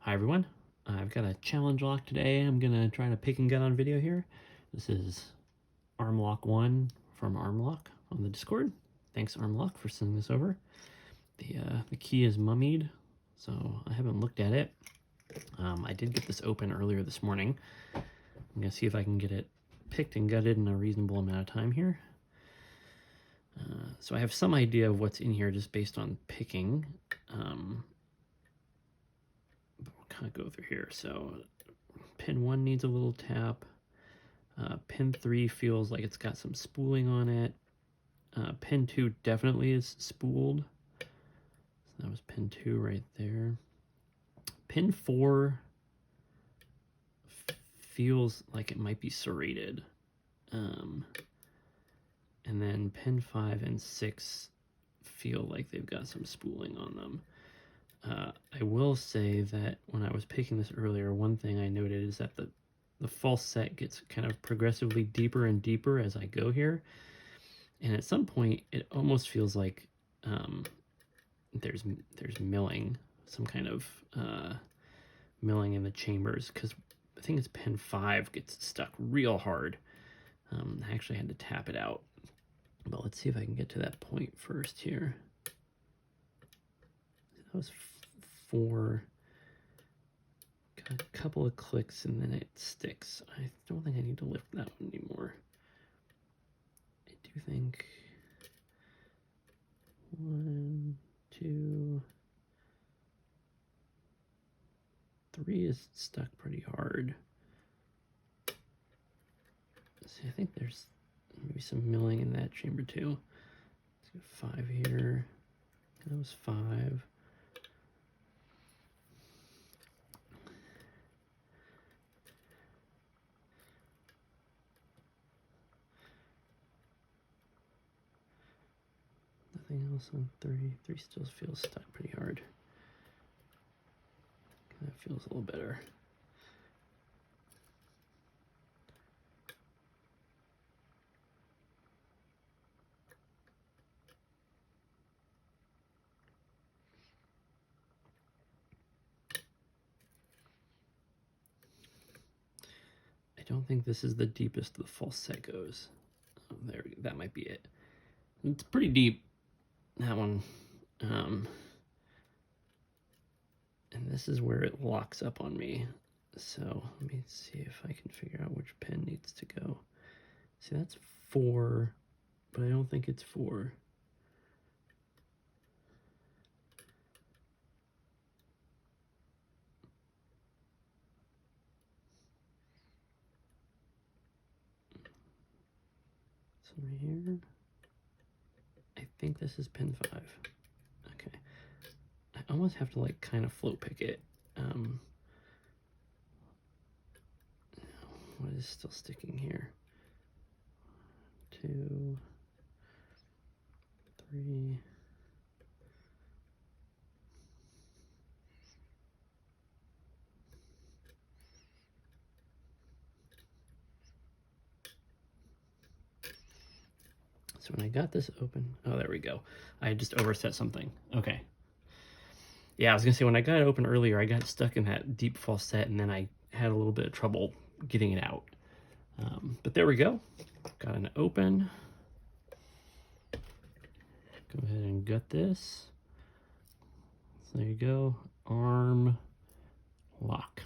Hi everyone, I've got a challenge lock today. I'm gonna try to pick and get on video here. This is Armlock 1 from Armlock on the Discord. Thanks Armlock for sending this over. The key is mummied, so I haven't looked at it. I did get this open earlier this morning. I'm gonna see if I can get it picked and gutted in a reasonable amount of time here. So I have some idea of what's in here just based on picking. Kind of go through here. So pin 1 needs a little tap. Pin 3 feels like it's got some spooling on it. Pin 2 definitely is spooled. So that was pin 2 right there. Pin 4 feels like it might be serrated. And then pin 5 and 6 feel like they've got some spooling on them. I will say that when I was picking this earlier, one thing I noted is that the false set gets kind of progressively deeper and deeper as I go here. And at some point, it almost feels like there's milling, some kind of milling in the chambers, because I think it's pin 5 gets stuck real hard. I actually had to tap it out. But let's see if I can get to that point first here. That was 4. Got a couple of clicks and then it sticks. I don't think I need to lift that one anymore. I do think 1, 2, 3 is stuck pretty hard. See, I think there's maybe some milling in that chamber too. Let's go 5 here. That was 5. Nothing else on 3. 3 still feels stuck pretty hard. That feels a little better. I don't think this is the deepest the false set goes. Oh, there, that might be it. It's pretty deep, that one. And this is where it locks up on me. So let me see if I can figure out which pin needs to go. See, that's 4, but I don't think it's 4. So right here, I think this is pin 5. Okay. I almost have to like kind of float pick it. What is still sticking here? 2, 3. So when I got this open, oh, there we go. I just overset something. Okay. Yeah, I was gonna say when I got it open earlier, I got stuck in that deep false set and then I had a little bit of trouble getting it out. But there we go. Got an open. Go ahead and gut this. So there you go. Arm lock.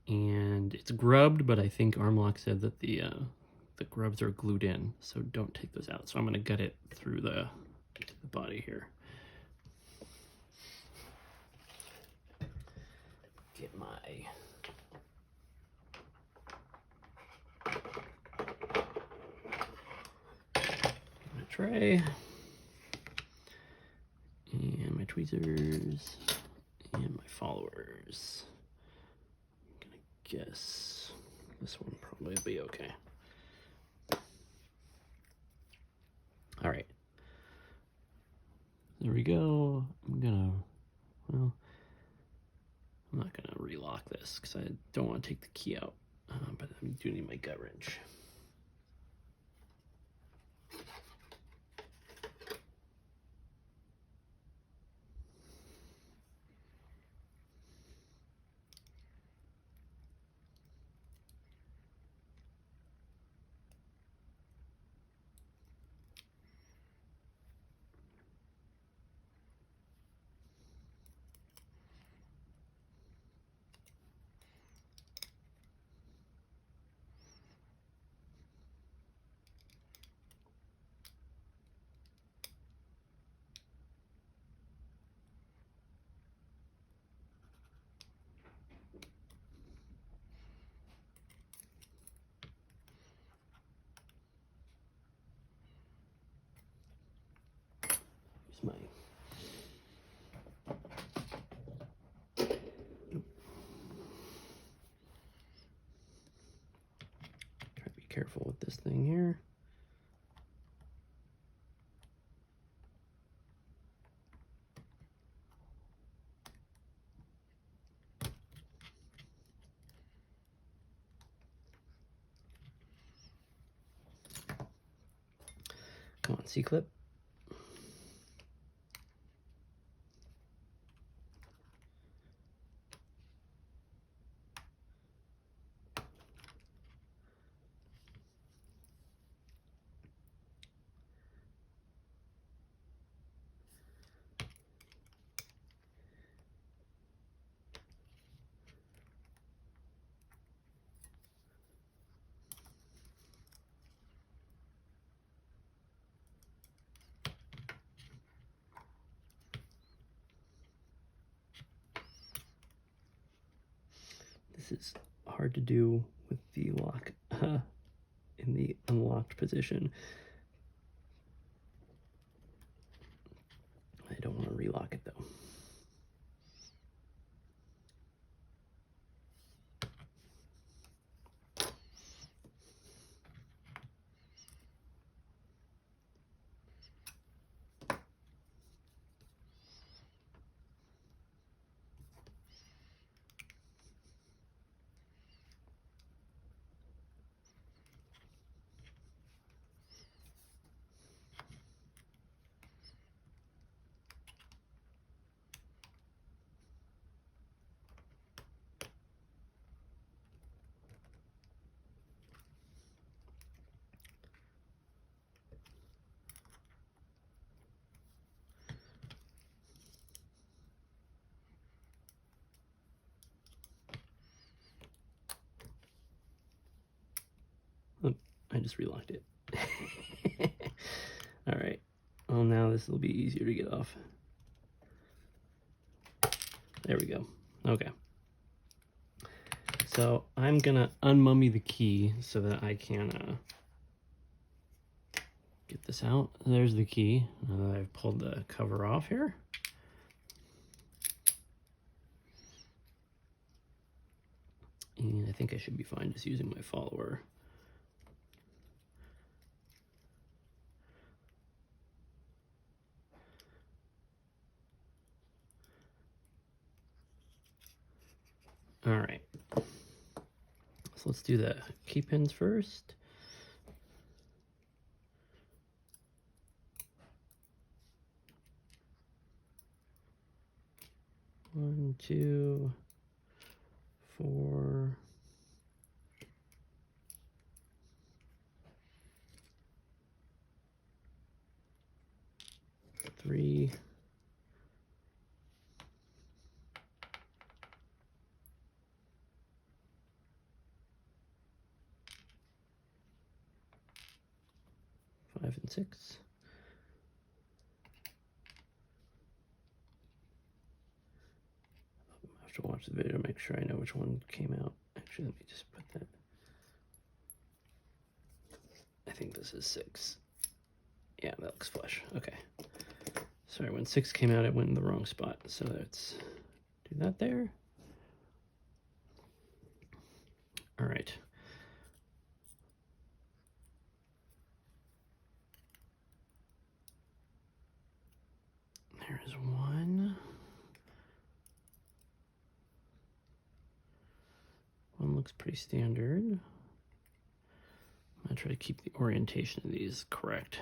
And it's grubbed, but I think Armlock said that the grubs are glued in, so don't take those out. So I'm gonna gut it through the body here. Get my tray and my tweezers and my followers. I'm gonna guess this one probably will be okay. All right, there we go. I'm not gonna relock this because I don't want to take the key out, but I do need my gut wrench. Where's my... Try to be careful with this thing here. Come on, C-clip. This is hard to do with the lock in the unlocked position. I don't want to relock it though. Oh, I just relocked it. All right. Well, now this will be easier to get off. There we go. Okay. So I'm gonna unmummy the key so that I can get this out. There's the key. I've pulled the cover off here. And I think I should be fine just using my follower. All right. So let's do the key pins first. One, two, 4. 3. 5 and 6. I have to watch the video to make sure I know which one came out. Actually, let me just put that. I think this is 6. Yeah, that looks flush. Okay. Sorry, when 6 came out, it went in the wrong spot. So let's do that there. All right. There's 1. 1 looks pretty standard. I'm gonna try to keep the orientation of these correct.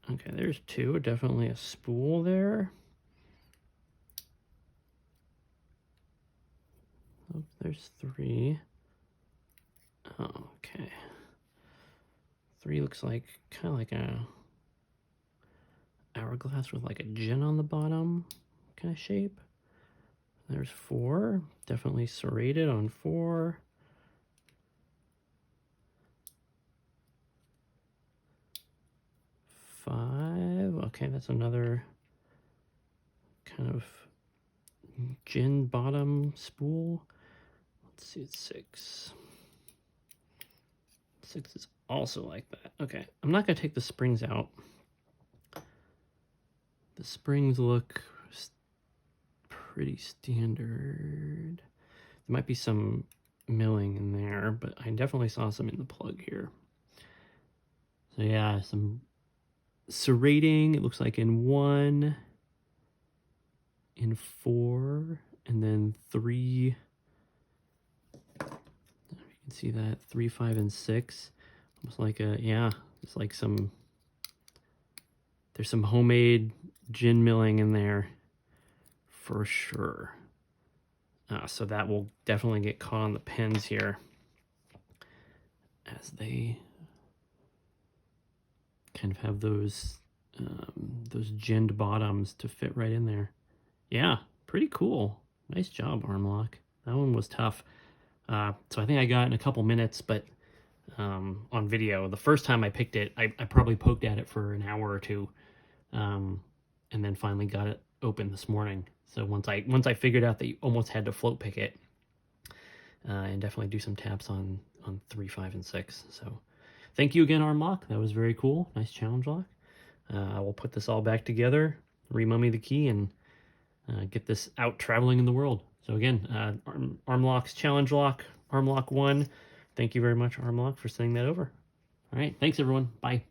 Okay, there's 2, definitely a spool there. Oh, there's 3. Oh, okay. 3 looks like kind of like a hourglass with like a gin on the bottom kind of shape. There's 4, definitely serrated on 4. 5, okay, that's another kind of gin bottom spool. Let's see, it's 6. 6 is also like that. Okay, I'm not gonna take the springs out. The springs look pretty standard. There might be some milling in there, but I definitely saw some in the plug here. So yeah, some serrating, it looks like in 1, in 4, and then 3. You can see that 3, 5, and 6. Almost like a, yeah, it's like some, there's some homemade gin milling in there for sure. So that will definitely get caught on the pins here as they kind of have those ginned bottoms to fit right in there. Yeah, pretty cool. Nice job, Armlock. That one was tough. So I think I got it in a couple minutes, but on video. The first time I picked it, I probably poked at it for an hour or two, and then finally got it open this morning. So once I figured out that you almost had to float pick it, and definitely do some taps on 3, 5, and 6. So thank you again, Armlock. That was very cool. Nice challenge lock. I will put this all back together, remummy the key, and get this out traveling in the world. So again, Armlock's challenge lock, Armlock 1. Thank you very much, Armlock, for sending that over. All right, thanks everyone. Bye.